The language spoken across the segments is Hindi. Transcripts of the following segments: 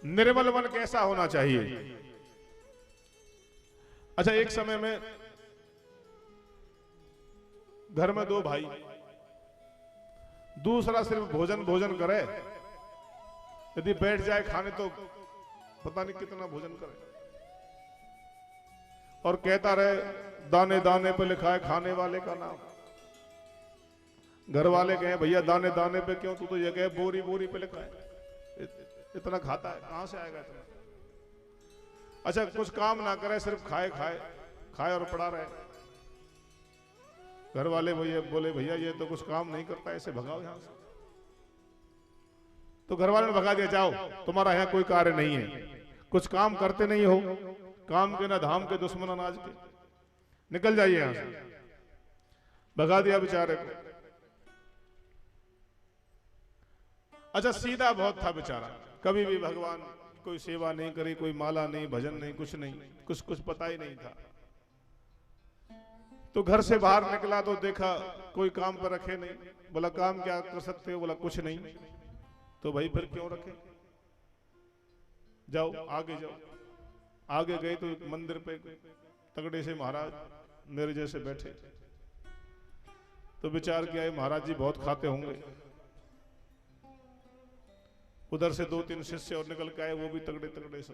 निर्मल मन कैसा होना चाहिए। अच्छा, एक समय में घर में दो भाई, दूसरा सिर्फ भोजन भोजन करे, यदि बैठ जाए खाने तो पता नहीं कितना भोजन करे, और कहता रहे दाने दाने पे लिखा है खाने वाले का नाम। घर वाले कहे भैया दाने दाने पे क्यों, तू तो ये कहे बोरी बोरी पे लिखा है, इतना खाता है कहां से आएगा इतना। अच्छा, कुछ काम ना करे, सिर्फ खाए खाए खाए और पड़ा रहे। घर वाले भैया बोले भैया ये तो कुछ काम नहीं करता, ऐसे भगाओ यहां से। तो घर वाले ने भगा दिया, जाओ तुम्हारा यहाँ कोई कार्य नहीं है, कुछ काम करते नहीं हो, काम के ना धाम के दुश्मन अनाज के, निकल जाइए यहां से। भगा दिया बेचारे को। अच्छा, सीधा बहुत था बेचारा, कभी भी भगवान कोई सेवा नहीं करी, कोई माला नहीं, भजन नहीं, कुछ नहीं, कुछ कुछ पता ही नहीं था। तो घर से बाहर निकला तो देखा कोई काम पर रखे नहीं। बोला काम क्या कर सकते हो, बोला कुछ नहीं। तो भाई फिर क्यों रखे, जाओ आगे जाओ। आगे गए तो मंदिर पे तगड़े से महाराज मेरे जैसे बैठे। तो विचार किया है महाराज जी बहुत खाते होंगे। उधर से दो तीन शिष्य और निकल के आए, वो भी तगड़े तगड़े से।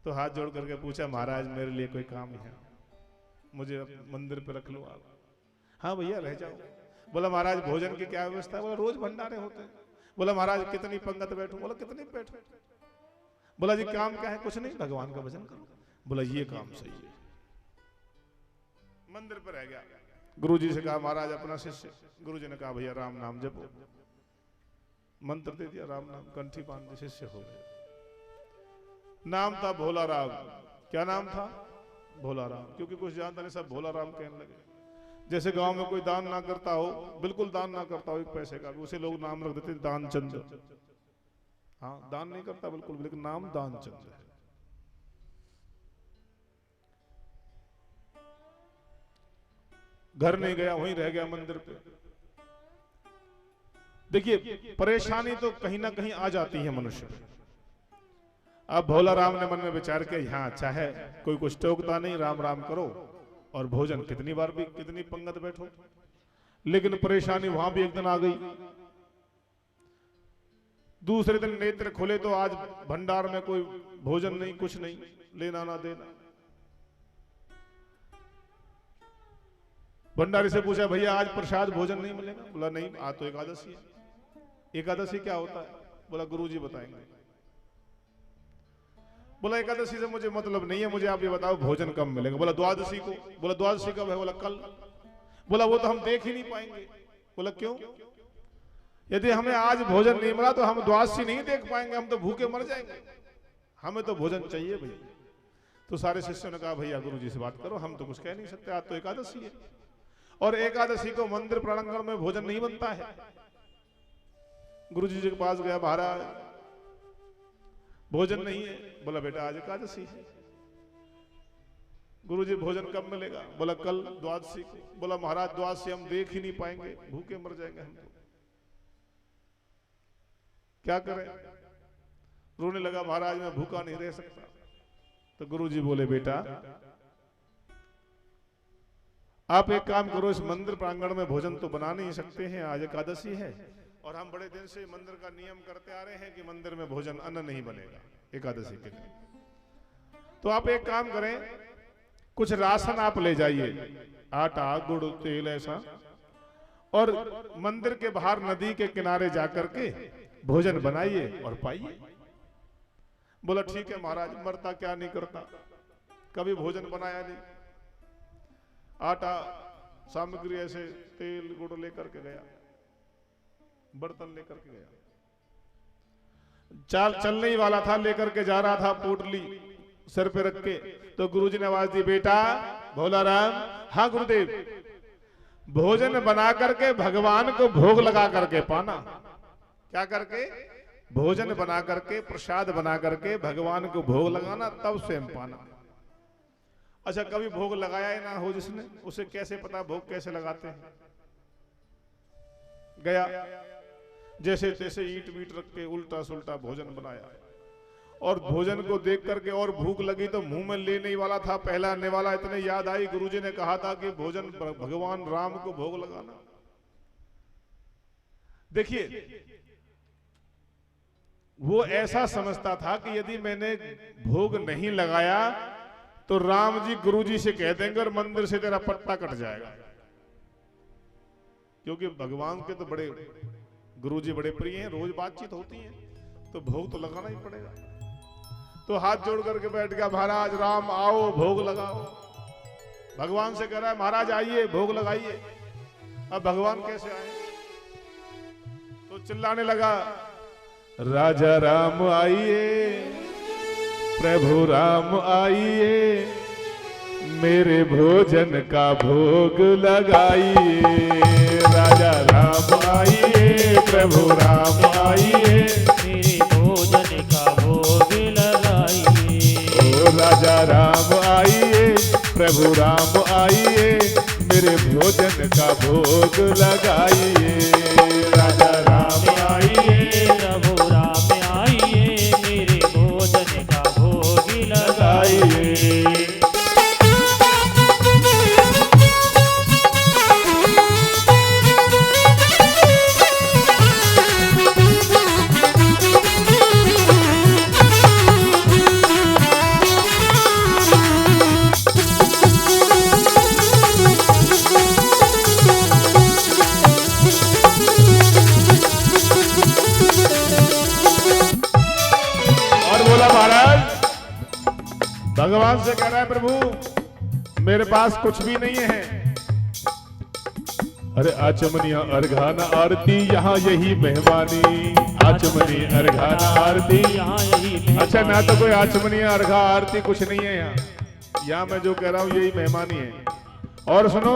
तो हाथ जोड़ करके पूछा महाराज मेरे लिए कोई काम है, मुझे मंदिर पे रख लो आप। हाँ भैया रह जाओ। बोला महाराज भोजन की क्या व्यवस्था है, बोला रोज भंडारे होते हैं। बोला महाराज कितनी पंगत बैठो, बोला कितनी बैठो। बोला जी काम क्या है, कुछ नहीं भगवान का भजन करो। बोला ये काम सही है। मंदिर पर रह गया। गुरुजी से कहा महाराज अपना शिष्य, गुरुजी ने कहा भैया राम नाम जपो। मंत्र दे दिया, राम नाम कंठी बांध दी, शिष्य हो गए। नाम था भोला राम। क्या नाम था, भोला राम, क्योंकि कुछ जानता नहीं सब भोला राम कहने लगे। जैसे गांव में कोई दान ना करता हो, बिल्कुल दान ना करता हो एक पैसे का भी, उसे लोग नाम रख देते दान चंद। हाँ दान नहीं करता बिल्कुल, लेकिन नाम दान चंद है। घर नहीं गया, वहीं रह गया मंदिर पे। देखिए परेशानी तो कहीं ना कहीं आ जाती है मनुष्य पे। अब भोला राम ने मन में विचार किया यहाँ अच्छा है, कोई कुछ टोकता नहीं, राम राम करो और भोजन कितनी बार भी कितनी पंगत बैठो। लेकिन परेशानी वहां भी एक दिन आ गई। दूसरे दिन नेत्र खुले तो आज भंडार में कोई भोजन नहीं, कुछ नहीं, लेना ना देना। भंडारी से पूछा भैया आज प्रसाद भोजन नहीं मिलेगा। बोला नहीं आज तो एकादशी है। एकादशी क्या होता है, बोला गुरुजी बताएंगे। बोला एकादशी से मुझे मतलब नहीं है, मुझे आप ये बताओ भोजन कब मिलेगा। बोला द्वादशी को। बोला द्वादशी कब है, बोला कल। बोला वो तो हम देख ही नहीं पाएंगे। बोला क्यों, यदि हमें आज भोजन नहीं मिला तो हम द्वादशी नहीं देख पाएंगे, हम तो भूखे मर जाएंगे, हमें तो भोजन चाहिए भैया। तो सारे शिष्यों ने कहा भैया गुरुजी से बात करो, हम तो कुछ कह नहीं सकते, आज तो एकादशी है और एकादशी को मंदिर प्रांगण में भोजन नहीं बनता है। गुरुजी के पास गया, महाराज भोजन नहीं है। बोला बेटा आज एकादशी है। गुरुजी भोजन कब मिलेगा, बोला कल द्वादशी को। बोला महाराज द्वादशी हम देख ही नहीं पाएंगे, भूखे मर जाएंगे हम तो, क्या करें। रोने लगा, महाराज मैं भूखा नहीं रह सकता। तो गुरुजी बोले बेटा आप एक काम करो, इस मंदिर प्रांगण में भोजन तो बना नहीं सकते हैं, आज एकादशी है और हम बड़े दिन से मंदिर का नियम करते आ रहे हैं कि मंदिर में भोजन अन्न नहीं बनेगा एकादशी के दिन। तो आप एक काम करें, कुछ राशन आप ले जाइए, आटा गुड़ तेल ऐसा, और मंदिर के बाहर नदी के किनारे जाकर के भोजन बनाइए और पाइए। बोला ठीक है महाराज, मरता क्या नहीं करता, कभी भोजन बनाया नहीं। आटा सामग्री ऐसे तेल गुड़ लेकर के गया, बर्तन लेकर के गया, चलने ही वाला था, लेकर के जा रहा था पोटली सिर पे रख के। तो गुरुजी ने आवाज दी बेटा भोला राम। हाँ गुरुदेव। भोजन बना करके भगवान को भोग लगा करके पाना। क्या करके, भोजन बना करके प्रसाद बना करके भगवान को भोग लगाना, तब स्वयं पाना। अच्छा कभी भोग लगाया ही ना हो जिसने, उसे कैसे पता भोग कैसे लगाते हैं। गया जैसे तैसे ईट वीट रख के उल्टा सुल्टा भोजन बनाया। और भोजन को देख करके और भूख लगी तो मुंह में लेने ही वाला था, पहला आने वाला, इतने याद आई गुरुजी ने कहा था कि भोजन भगवान राम को भोग लगाना। देखिए वो ऐसा समझता था कि यदि मैंने भोग नहीं लगाया तो राम जी गुरुजी से कह देंगे और मंदिर से तेरा पट्टा कट जाएगा, क्योंकि भगवान के तो बड़े गुरुजी बड़े प्रिय हैं, रोज बातचीत होती है, तो भोग तो लगाना ही पड़ेगा। तो हाथ जोड़ करके बैठ गया, महाराज राम आओ भोग लगाओ। भगवान से कह रहा है महाराज आइए भोग लगाइए। अब भगवान कैसे आए? तो चिल्लाने लगा, राजा राम आइए, प्रभु राम आइए, मेरे भोजन का भोग लगाइए। राजा राम आइए, प्रभु राम आइए, मेरे भोजन का भोग लगाइए। ओ राजा राम आइए, प्रभु राम आइए, मेरे भोजन का भोग लगाइए। राजा राम आइए, प्रभु राम आइए, मेरे भोजन का भोग लगाइए। भगवान से कह रहा है प्रभु मेरे पास कुछ भी नहीं है। अरे आचमनिया अर्घाना आरती यहाँ यही मेहमानी, आचमनी अर्घाना आरती यहाँ यही। अच्छा ना तो कोई आचमनिया अर्घा आरती कुछ नहीं है यहाँ, यहाँ मैं जो कह रहा हूँ यही मेहमानी है। और सुनो,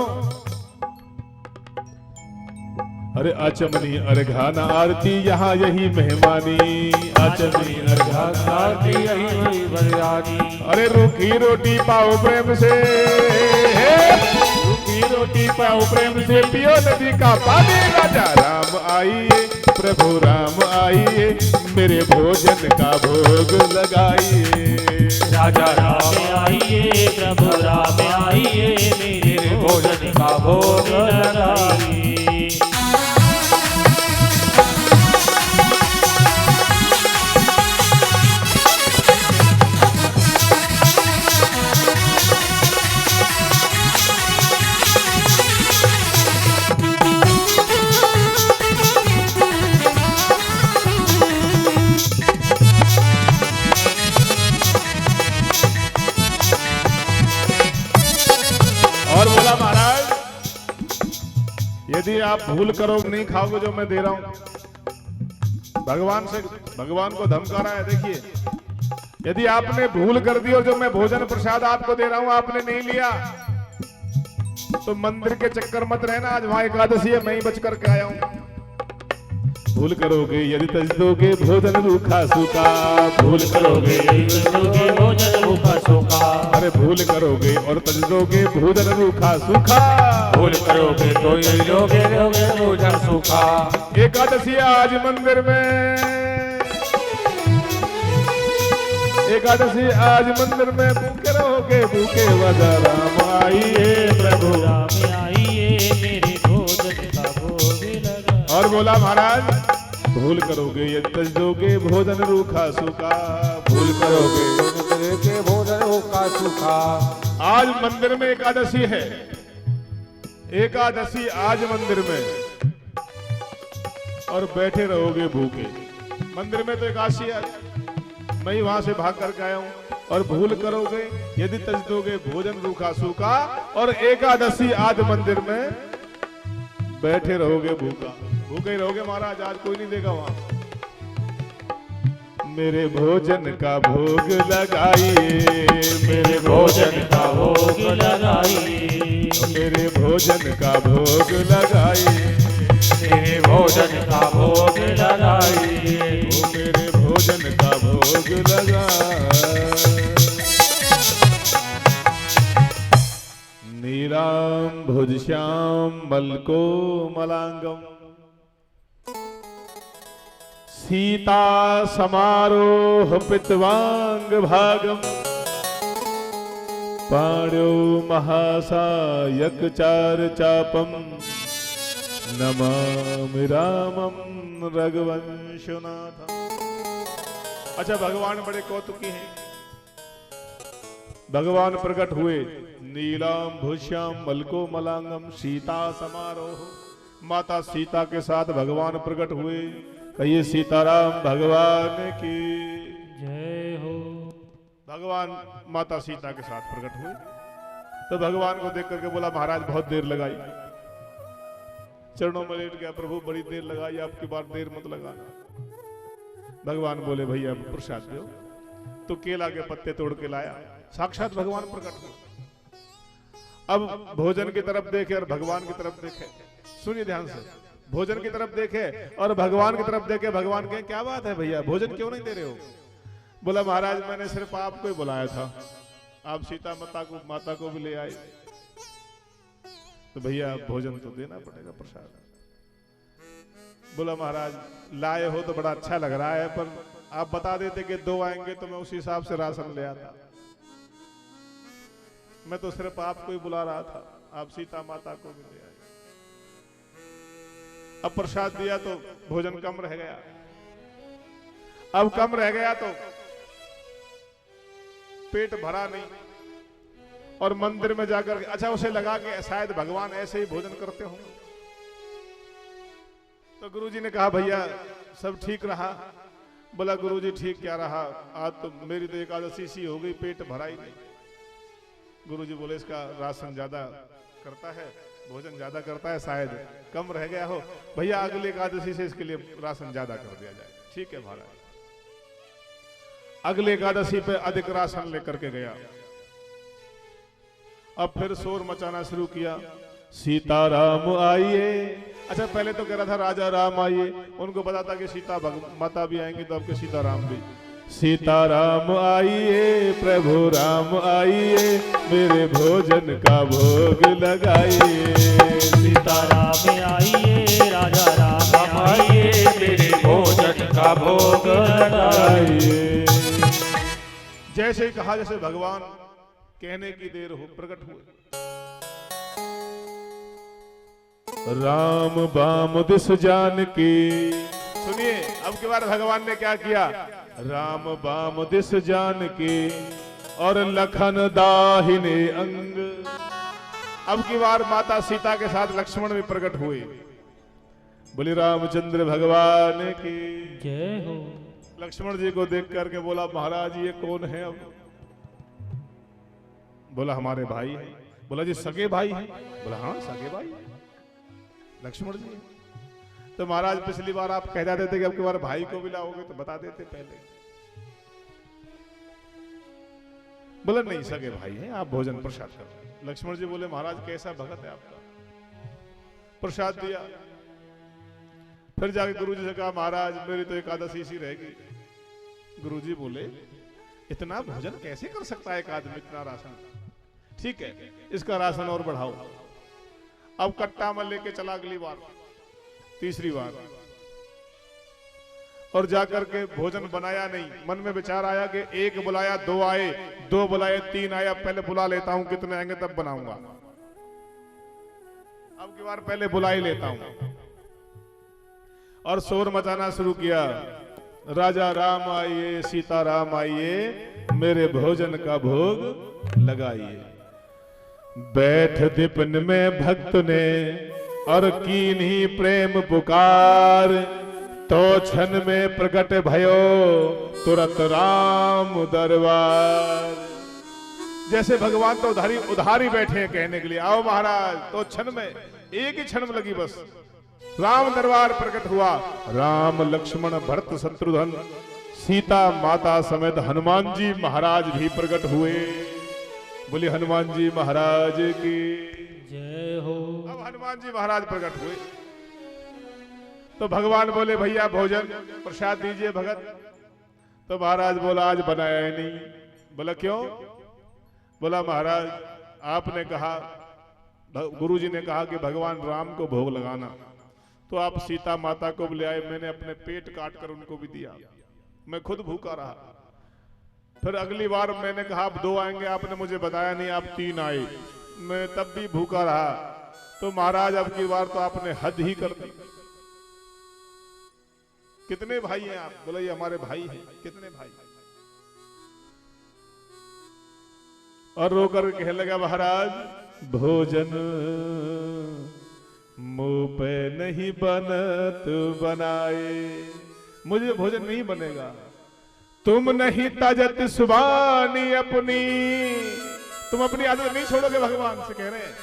अरे आचमनी अर्घाना आरती यहाँ यही मेहमानी, आचमनी अर्घाना आरती यही मेहमानी। अरे रूखी रोटी पाओ प्रेम से, रूखी रोटी पाओ प्रेम से, पियो नदी का पानी। राजा राम आइए, प्रभु राम आइए, मेरे भोजन का भोग लगाइए। राजा राम आइए, प्रभु राम आइए, मेरे भोजन का भोग लगाइए। यदि आप भूल करो नहीं खाओगे जो मैं दे रहा हूं, भगवान को धमका रहा है। देखिए यदि आपने भूल कर दी और जो मैं भोजन प्रसाद आपको दे रहा हूं आपने नहीं लिया तो मंदिर के चक्कर मत रहना। आज वहां एकादशी है, मैं ही बच करके आया हूं। भूल करोगे यदि तज दोगे भोजन रूखा सूखा, भूल करोगे भोजन रूखा सूखा। अरे भूल करोगे और तज दोगे भोजन रूखा सूखा, भूल करोगे तो ये लोगे भोजन सूखा। एकादशी आज मंदिर में, एकादशी आज मंदिर में भूखे रहोगे भूखे। राजा राम आइए, प्रभु राम आइए, मेरे भोजन का भोग लगा। और बोला महाराज भूल करोगे यदि तज दोगे भोजन रूखा सूखा, भूल करोगे भोजन रूखा सूखा। आज मंदिर में एकादशी है, एकादशी आज मंदिर में, और बैठे रहोगे भूखे। मंदिर में तो एकादशी है, मैं ही वहां से भाग करके आया हूं। और भूल करोगे यदि तज दोगे भोजन रूखा सूखा, और एकादशी आज मंदिर में बैठे रहोगे भूखा। भूखे ही रहोगे महाराज, आज कोई नहीं देगा वहां। मेरे भोजन का भोग लगाइए, मेरे भोजन का भोग लगाइए, मेरे भोजन का भोग लगाइए, मेरे भोजन का भोग लगाइए, मेरे भोजन का भोग लगाइए। नीराम भुज श्याम मलको मलांगम, सीता समारोह पितवांग भागम पाण्यो महासायक चार चापम नमामि रामम रघुवंशनाथम। अच्छा, भगवान बड़े कौतुकी हैं। भगवान प्रकट हुए नीलाम भूश्याम मलको मलांगम सीता समारोह। माता सीता के साथ भगवान प्रकट हुए। कहिए सीताराम भगवान की जय हो। भगवान माता सीता के साथ प्रकट हुए तो भगवान को देख करके बोला महाराज बहुत देर लगाई। चरणों में लेट गया, प्रभु बड़ी देर लगाई, आपकी बार देर मत लगाना। भगवान बोले भैया प्रसाद दो। तो केला के पत्ते तोड़ के लाया, साक्षात भगवान प्रकट हुए। अब भोजन की तरफ देखे और भगवान की तरफ देखे, सुनिए ध्यान से, भोजन की तरफ देखे और भगवान की तरफ देखे। भगवान कहे क्या बात है भैया, भोजन क्यों नहीं दे रहे हो? बोला महाराज मैंने सिर्फ आपको ही बुलाया था, आप सीता माता को भी ले आए, तो भैया भोजन तो देना पड़ेगा, प्रसाद। बोला महाराज लाए हो तो बड़ा अच्छा लग रहा है, पर आप बता देते कि 2 आएंगे तो मैं उसी हिसाब से राशन ले आता। मैं तो सिर्फ आपको ही बुला रहा था, आप सीता माता को भी ले आए। अब प्रसाद दिया तो भोजन कम रह गया। अब कम रह गया तो पेट भरा नहीं, और मंदिर में जाकर अच्छा उसे लगा कि शायद भगवान ऐसे ही भोजन करते होंगे। तो गुरुजी ने कहा भैया सब ठीक रहा। बोला गुरुजी ठीक क्या रहा, आज तो मेरी तो एकादशी सी हो गई, पेट भरा ही नहीं। गुरुजी बोले इसका राशन ज्यादा करता है, भोजन ज्यादा करता है, शायद कम रह गया हो। भैया अगली एकादशी से इसके लिए राशन ज्यादा कर दिया जाए। ठीक है महाराज। अगले एकादशी पे अधिक राशन लेकर के गया। अब फिर शोर मचाना शुरू किया, सीताराम आइए। अच्छा पहले तो कह रहा था राजा राम आइए, उनको पता था कि सीता माता भी आएंगे तो आपके सीताराम भी। सीताराम आइए प्रभु राम आइए, मेरे भोजन का भोग लगाइए। सीताराम आइए राजा राम आइए, मेरे भोजन का भोग लगाइए। जैसे ही कहा, जैसे भगवान कहने की देर हो प्रकट हुए। राम बाम दिस जानकी। सुनिए अब की बार भगवान ने क्या किया, राम बाम दिस जानकी और लखन दाहिने अंग। अब की बार माता सीता के साथ लक्ष्मण भी प्रकट हुए। बोले रामचंद्र भगवान की जय हो। लक्ष्मण जी को देख करके बोला महाराज ये कौन है? अब बोला हमारे भाई है। बोला जी सगे भाई है? बोला हाँ सगे भाई लक्ष्मण जी। तो महाराज पिछली बार आप कह जाते थे कि अब की बार भाई को भी लाओगे तो बता देते पहले। बोला नहीं सगे भाई हैं, आप भोजन प्रसाद करो। लक्ष्मण जी बोले महाराज कैसा भगत है आपका। प्रसाद दिया। फिर जाके गुरुजी से कहा महाराज मेरी तो एकादशी सी रहेगी। गुरुजी बोले इतना भोजन कैसे कर सकता है एक आदमी, इतना राशन? ठीक है इसका राशन और बढ़ाओ। अब कट्टा में लेके चला अगली बार, तीसरी बार, और जाकर के भोजन बनाया नहीं। मन में विचार आया कि 1 बुलाया 2 आए, 2 बुलाए 3 आया, पहले बुला लेता हूं कितने आएंगे तब बनाऊंगा। अब की बार पहले बुला ही लेता हूं। और शोर मचाना शुरू किया, राजा राम आइए सीता राम आइए, मेरे भोजन का भोग लगाइए। बैठ दिपन में भक्त ने और कीन्ही प्रेम पुकार, तो क्षण में प्रकट भयो तुरंत राम दरबार। जैसे भगवान तो उधारी बैठे हैं कहने के लिए आओ महाराज, तो क्षण में एक ही क्षण में लगी बस राम दरबार प्रकट हुआ। राम लक्ष्मण भरत शत्रुघ्न सीता माता समेत हनुमान जी महाराज भी प्रकट हुए। बोले हनुमान जी महाराज की जय हो। अब हनुमान जी महाराज प्रकट हुए तो भगवान बोले भैया भोजन प्रसाद दीजिए भगत। तो महाराज बोला आज बनाया ही नहीं। बोला क्यों? बोला महाराज आपने कहा, गुरुजी ने कहा कि भगवान राम को भोग लगाना, तो आप सीता माता को भी ले आए, मैंने अपने पेट काट कर उनको भी दिया, मैं खुद भूखा रहा। फिर अगली बार मैंने कहा आप 2 आएंगे, आपने मुझे बताया नहीं, आप 3 आए, मैं तब भी भूखा रहा। तो महाराज अब की बार तो आपने हद ही कर दी। कितने भाई हैं आप? बोले ये हमारे भाई हैं। कितने भाई? और रोकर कहने लगा महाराज भोजन मुंह पे नहीं बनत बनाए, मुझे भोजन नहीं बनेगा। तुम नहीं ताजत सुबानी अपनी, तुम अपनी आदत नहीं छोड़ोगे, भगवान से कह रहे हैं।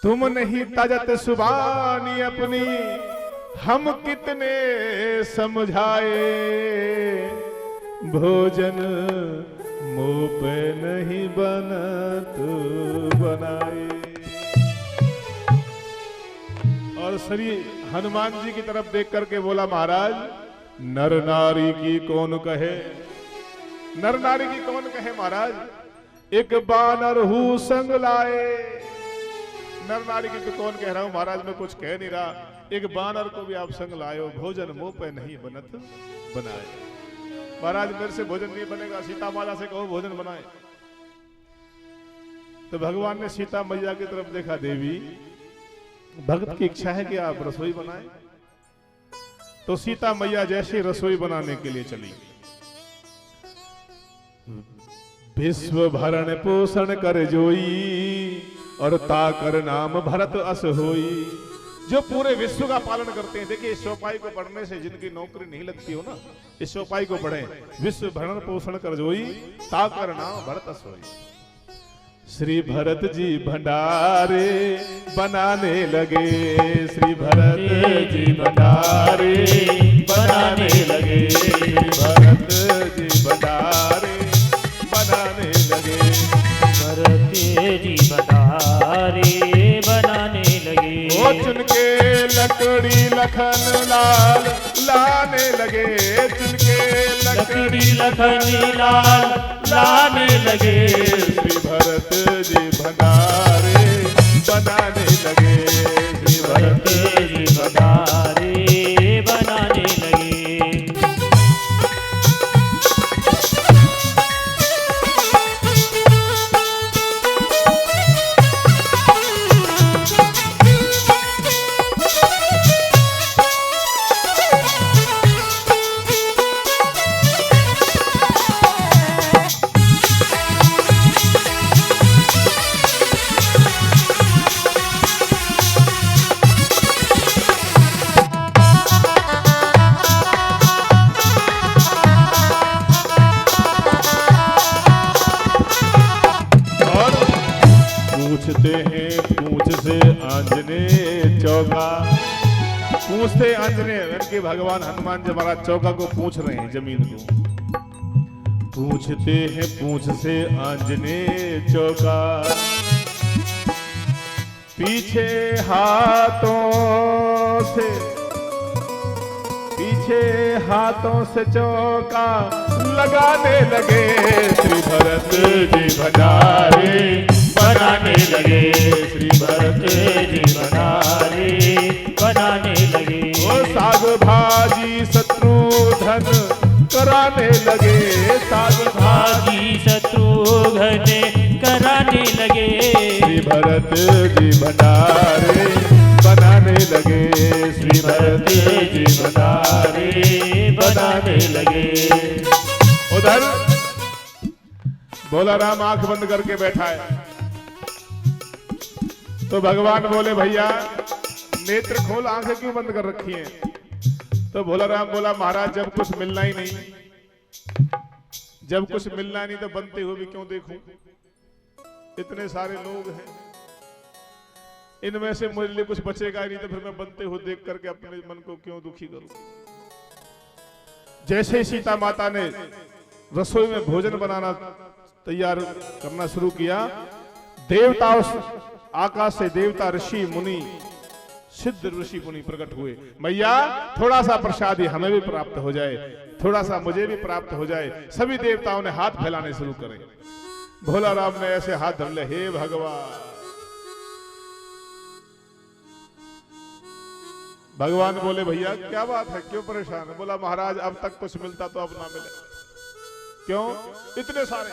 तुम नहीं ताजत सुबानी अपनी, हम कितने समझाए, भोजन मुंह पे नहीं बनत बनाए। और श्री हनुमान जी की तरफ देख करके बोला महाराज नर नारी की कौन कहे, नर नारी की कौन कहे महाराज, एक बानर हूं संग लाए। नर नारी की तो कौन कह रहा हूं महाराज, मैं कुछ कह नहीं रहा, एक बानर को भी आप संग लाए, भोजन मुंह पे नहीं बनत बनाए। महाराज मेरे से भोजन नहीं बनेगा, सीता माता से कहो भोजन बनाए। तो भगवान ने सीता मैया की तरफ देखा, देवी भक्त की इच्छा है कि आप रसोई बनाएं। तो सीता मैया जैसे रसोई बनाने के लिए चली, विश्व भरण पोषण कर जोई, और ताकर नाम भरत अस होई। जो पूरे विश्व का पालन करते हैं। देखिए इस चौपाई को पढ़ने से जिनकी नौकरी नहीं लगती हो ना, इस चौपाई को पढ़े, विश्व भरण पोषण कर जोई, ताकर नाम भरत अस होई। श्री भरत जी भंडारे बनाने लगे, श्री भरत जी भंडारे बनाने लगे, भरत जी भंडारे बनाने लगे, भरत जी भंडारे बनाने लगे। ओ चुनके लकड़ी लखन लाल लाने लगे, चुनके लकड़ी लखन लाल लाने लगे, श्री भरत जी भंडारे बनाने लगे, श्री भरत जी भंडारे बनाने लगे। पूछते हैं पूछ से आंजने चौका, पूछते आंजने के भगवान हनुमान जी महाराज चौका को पूछ रहे हैं, जमीन को पूछते हैं पूछ से आंजने चौका, पीछे हाथों से चौका लगाने लगे, श्री भरत जी भंडारे बनाने लगे, श्री भरत जी भंडारे बनाने लगे। ओ साग भाजी शत्रुघ्न कराने लगे, साग भाजी शत्रुघ्न कराने लगे, श्री भरत जी भंडारे बनाने लगे, श्री भरत जी भंडारे बनाने लगे। उधर बोला राम आंख बंद करके बैठा है, तो भगवान बोले भैया नेत्र खोल, आंखें क्यों बंद कर रखी हैं? तो भोला राम बोला महाराज जब कुछ मिलना ही नहीं, जब कुछ मिलना नहीं तो बनते हुए भी क्यों देखूं? इतने सारे लोग हैं, इनमें से मुझे लिए कुछ बचेगा ही नहीं, तो फिर मैं बनते हुए देख करके अपने मन को क्यों दुखी करूं? जैसे ही सीता माता ने रसोई में भोजन बनाना तैयार करना शुरू किया, देवताओं आकाश से देवता ऋषि मुनि सिद्ध ऋषि मुनि प्रकट हुए, मैया थोड़ा सा प्रसादी हमें भी प्राप्त हो जाए, थोड़ा सा मुझे भी प्राप्त हो जाए। सभी देवताओं ने हाथ फैलाने शुरू करे। भोला राम ने ऐसे हाथ धर ले, हे भगवान भगवान बोले भैया क्या बात है, क्यों परेशान है? बोला महाराज अब तक कुछ मिलता तो अब ना मिले। क्यों? इतने सारे।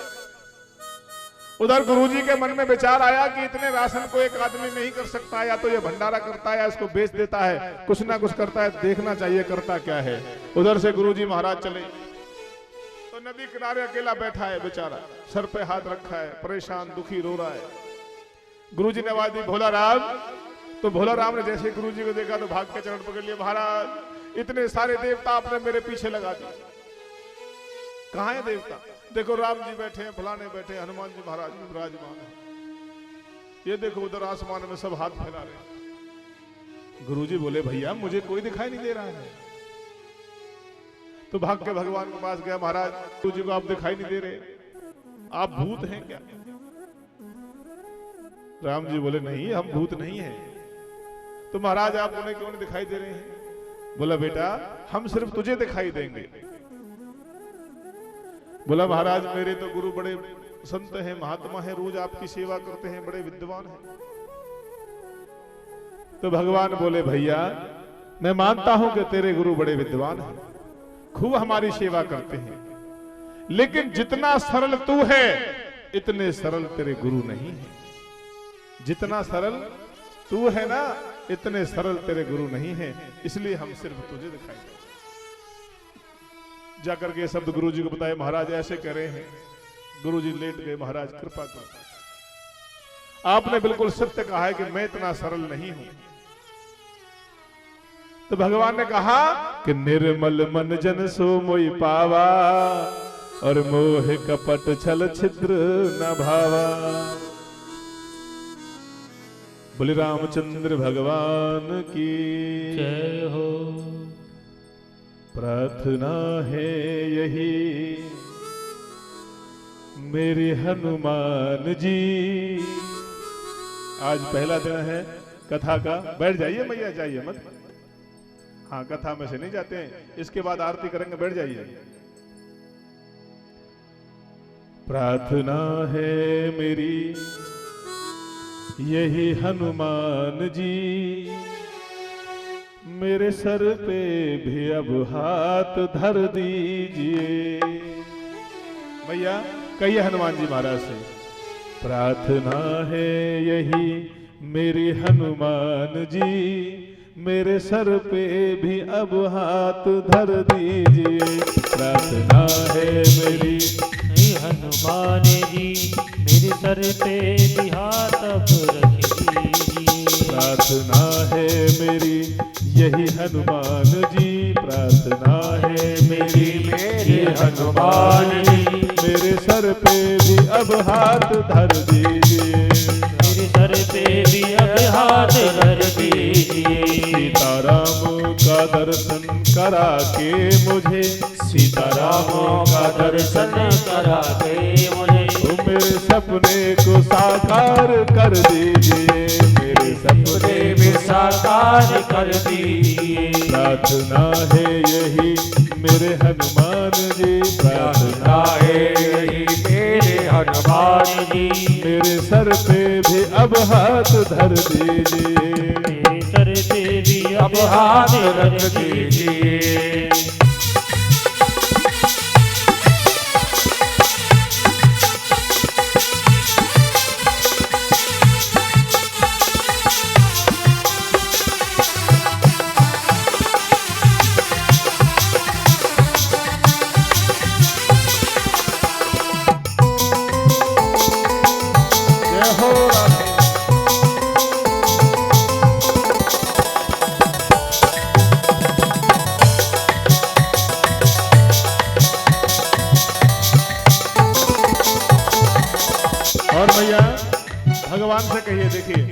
उधर गुरुजी के मन में विचार आया कि इतने राशन को एक आदमी नहीं कर सकता, या तो ये भंडारा करता है या इसको बेच देता है, कुछ ना कुछ करता है, देखना चाहिए करता क्या है। उधर से गुरुजी महाराज चले तो नदी किनारे अकेला बैठा है बेचारा, सर पे हाथ रखा है, परेशान दुखी रो रहा है। गुरुजी ने आवाज दी भोला राम। तो भोला राम ने जैसे गुरुजी को देखा तो भाग के चरण पकड़ लिया। महाराज इतने सारे देवता आपने मेरे पीछे लगा दिए, कहाँ है देवता? देखो राम जी बैठे हैं, फलाने बैठे हैं, हनुमान जी महाराज विराजमान है, ये देखो उधर आसमान में सब हाथ फैला रहे हैं। गुरुजी बोले भैया मुझे कोई दिखाई नहीं दे रहा है। तो भाग के भगवान के पास गया, महाराज गुरुजी को आप दिखाई नहीं दे रहे, आप भूत हैं क्या? राम जी बोले नहीं हम भूत नहीं हैं। तो महाराज आप उन्हें क्यों नहीं दिखाई दे रहे हैं? बोला बेटा हम सिर्फ तुझे दिखाई देंगे। बोला महाराज मेरे तो गुरु बड़े संत हैं, महात्मा हैं, रोज आपकी सेवा करते हैं, बड़े विद्वान हैं। तो भगवान बोले भैया मैं मानता हूं कि तेरे गुरु बड़े विद्वान हैं, खूब हमारी सेवा करते हैं, लेकिन जितना सरल तू है इतने सरल तेरे गुरु नहीं है। जितना सरल तू है ना इतने सरल तेरे गुरु नहीं है, इसलिए हम सिर्फ तुझे दिखाई दें। जाकर के शब्द गुरुजी को बताए, महाराज ऐसे कह रहे हैं। गुरुजी लेट गए, महाराज कृपा करो, आपने बिल्कुल सत्य कहा है कि मैं इतना सरल नहीं हूं। तो भगवान ने कहा कि निर्मल मन जन सो मोई पावा, और मोह कपट छल छिद्र न भावा। बोले रामचंद्र भगवान की जय हो। प्रार्थना है यही मेरे हनुमान जी। आज पहला दिन है कथा का, बैठ जाइए मैया, जाइए मत, हाँ कथा में से नहीं जाते हैं, इसके बाद आरती करेंगे, बैठ जाइए। प्रार्थना है मेरी यही हनुमान जी, मेरे सर पे भी अब हाथ धर दीजिए। भैया कहिए हनुमान जी महाराज से, प्रार्थना है यही मेरी हनुमान जी, मेरे सर पे भी अब हाथ धर दीजिए। प्रार्थना है मेरी हनुमान जी, मेरे सर पे भी हाथ अब रख दीजिए। प्रार्थना है मेरी यही हनुमान जी, प्रार्थना है मेरी हनुमान जी, मेरे सर पे भी अब हाथ धर दीजिए। मेरे सर पे भी अब हाथ धर दीजिए। सीताराम का दर्शन करा के मुझे, सीताराम का दर्शन करा के मुझे, मेरे सपने को साकार कर दीजिए, मेरे सपने में साकार कर दीजिए। प्रार्थना है यही मेरे हनुमान जी, प्रार्थना है यही मेरे हनुमान जी, मेरे सर पे भी अब हाथ धर दीजिए। मेरे सर पे भी अब हाथ रख दीजिए। और भैया भगवान से कहिए, देखिए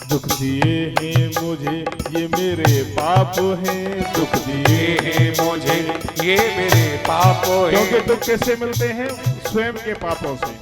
दुख दिए हैं मुझे ये मेरे पाप हैं, दुख दिए हैं मुझे ये मेरे पाप हैं। क्योंकि दुख कैसे मिलते हैं? स्वयं के पापों से।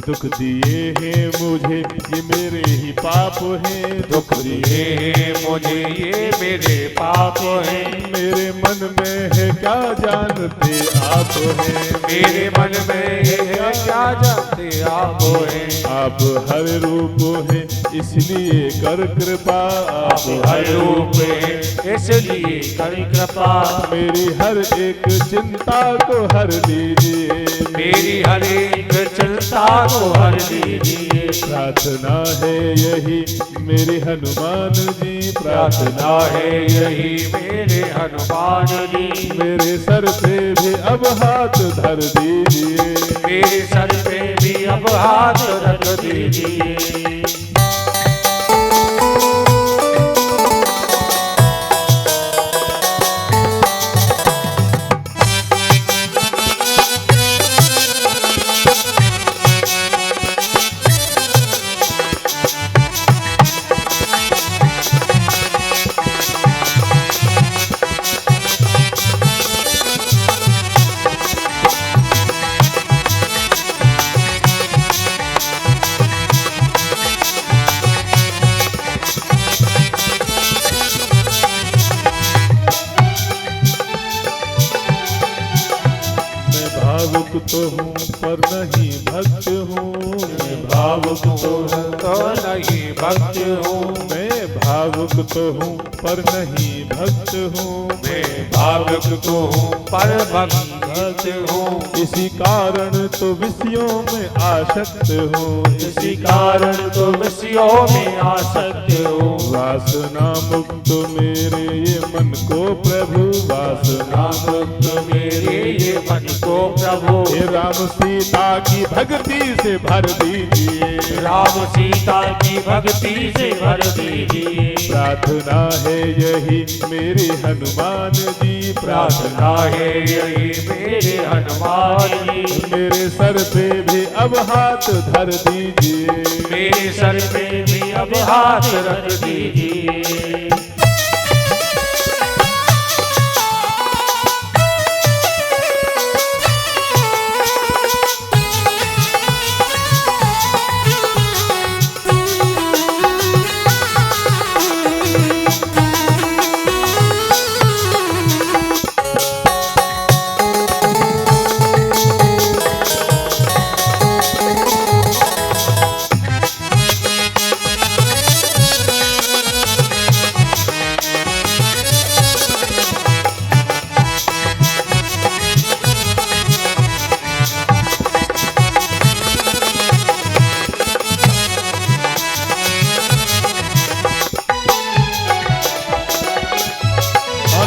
दुख दिए हैं मुझे ये मेरे ही पाप हैं, दुख दिए हैं मुझे ये मेरे पाप हैं। मेरे मन में है क्या जानते आप हैं, मेरे मन में है क्या जानते आप हैं। आप हर रूप है इसलिए कर कृपा, आप हर रूप हैं इसलिए कर कृपा। मेरी हर एक चिंता को हर लीजिए, मेरी हर एक चिंता को हर लीजिए। प्रार्थना है यही मेरे हनुमान जी, प्रार्थना है यही मेरे हनुमान जी। मेरे सर पे भी अब हाथ धर दीजिए, मेरे सर पे भी अब हाथ रख दीजिए। भावुक तो हूँ पर नहीं भक्त हूँ, मैं भावुक तो नहीं भक्त हूँ। मैं भावुक तो हूँ पर नहीं भक्त हूँ, मैं भावुक तो हूँ पर भक्त हूँ। इसी कारण तो विषयों में आसक्त हूँ, इसी कारण तो विषयों में आसक्त हूँ। वासना मुक्त मेरे ये मन को प्रभु, वासना मुक्त मेरे ये मन को प्रभु। हे राम सीता की भक्ति से भर दीजिए, राम सीता की भक्ति से भर दीजिए। प्रार्थना है यही मेरे हनुमान जी, प्रार्थना है यही मेरे हनुमान जी। मेरे सर पे भी अब हाथ धर दीजिए, मेरे सर पे भी अब हाथ रख दीजिए।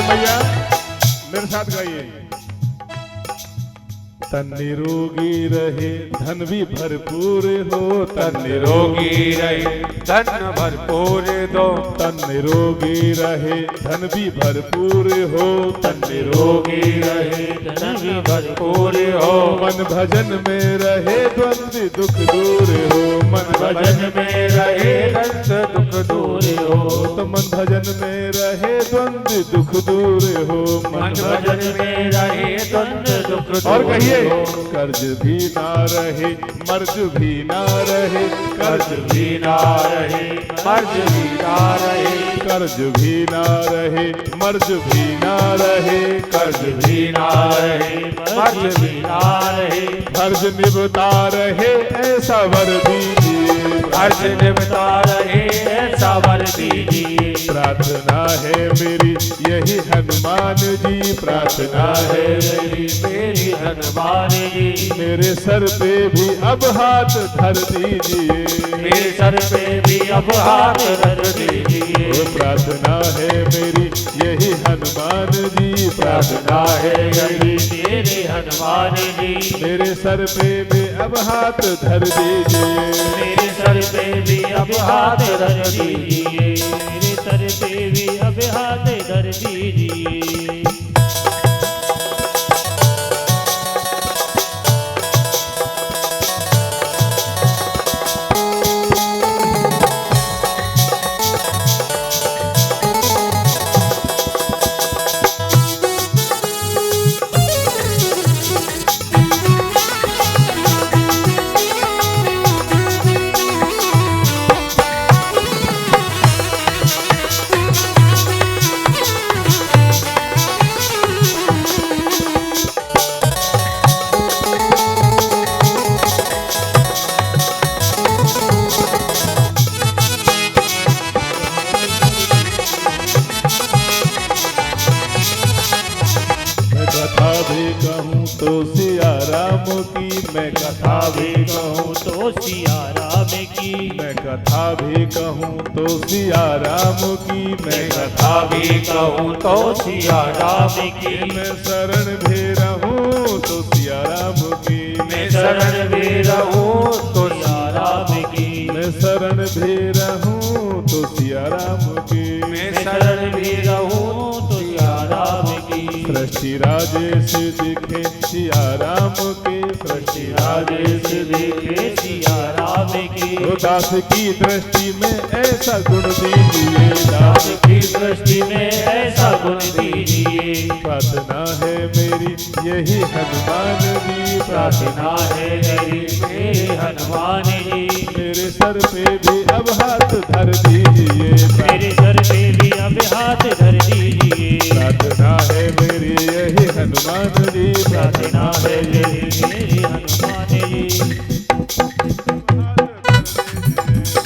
भैया मेरे साथ गाइए। तन निरोगी रहे धन भी भरपूर हो, तन निरोगी रहे धन भरपूर दो। तन निरोगी रहे धन भी भरपूर हो, तन निरोगी रहे धन भी भरपूर हो। मन भजन में रहे द्वंद्व दुख दूर हो, मन भजन में रहे द्वंद्व दुख दूर हो। तो मन भजन में रहे द्वंद्व दुख दूर हो, मन भजन में रहे द्वंद्व दुख दूर। और कहिए कर्ज भी ना रहे मर्ज भी ना रहे, कर्ज भी ना रहे मर्ज भी ना रहे। कर्ज भी ना रहे मर्ज भी ना रहे, कर्ज भी ना रहे मर्ज भी ना रहे। फर्ज निभता रहे ऐसा वर दीजिए, फर्ज निभता रहे ऐसा वर दीजिए। प्रार्थना है मेरी यही हनुमान जी, प्रार्थना है मेरी हनुमान जी। मेरे सर पे भी अब हाथ धर दीजिए, मेरे सर पे भी अब हाथ रख दीजिए। वो प्रार्थना है मेरी यही हनुमान जी, प्रार्थना है मेरी मेरे हनुमान जी। मेरे सर पे भी अब हाथ धर दीजिए, मेरे सर पे भी अब हाथ रख दीजिए। मेरे सर पे भी अब हाथ धर दीजिए। भी कहूँ तो सिया राम की, मैं कथा भी कहूँ तो सिया राम की, मैं कथा भी कहूँ तो सिया राम की, मैं कथा भी कहूँ तो सिया राम की, मैं शरण भी रहूं तो सिया राम की, मैं शरण भी रहूं तो सिया राम की, मैं शरण भी रहूं तो सिया राम की, मैं शरण भी रहूं तो सिया राम की। सृष्टि राजेश दिखे सिया राम के, सृष्टि राजेश देखे सिया राम की, तो दास की दृष्टि में ऐसा गुण दीजिए, दास की दृष्टि में ऐसा गुण दीजिए। प्रार्थना है मेरी यही हनुमान जी, प्रार्थना है मेरी हनुमान जी, मेरे सर पे भी अब हाथ धर दीजिए, मेरे सर पे भी अब हाथ धर दीजिए। प्रार्थना है मेरी यही हनुमान जी, प्रार्थना है मेरी हनुमान जी,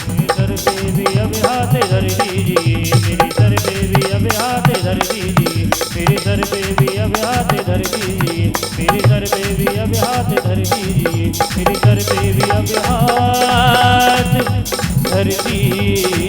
मेरे सर पे भी अब हाथ धर दीजिए, मेरे सर पे भी अब हाथ धर दीजिए, मेरे सर पे भी अब हाथ धर दीजिए, मेरे सर पे भी अब हाथ धर दीजिए, मेरे सर पे भी अब हाथ धर दीजिए।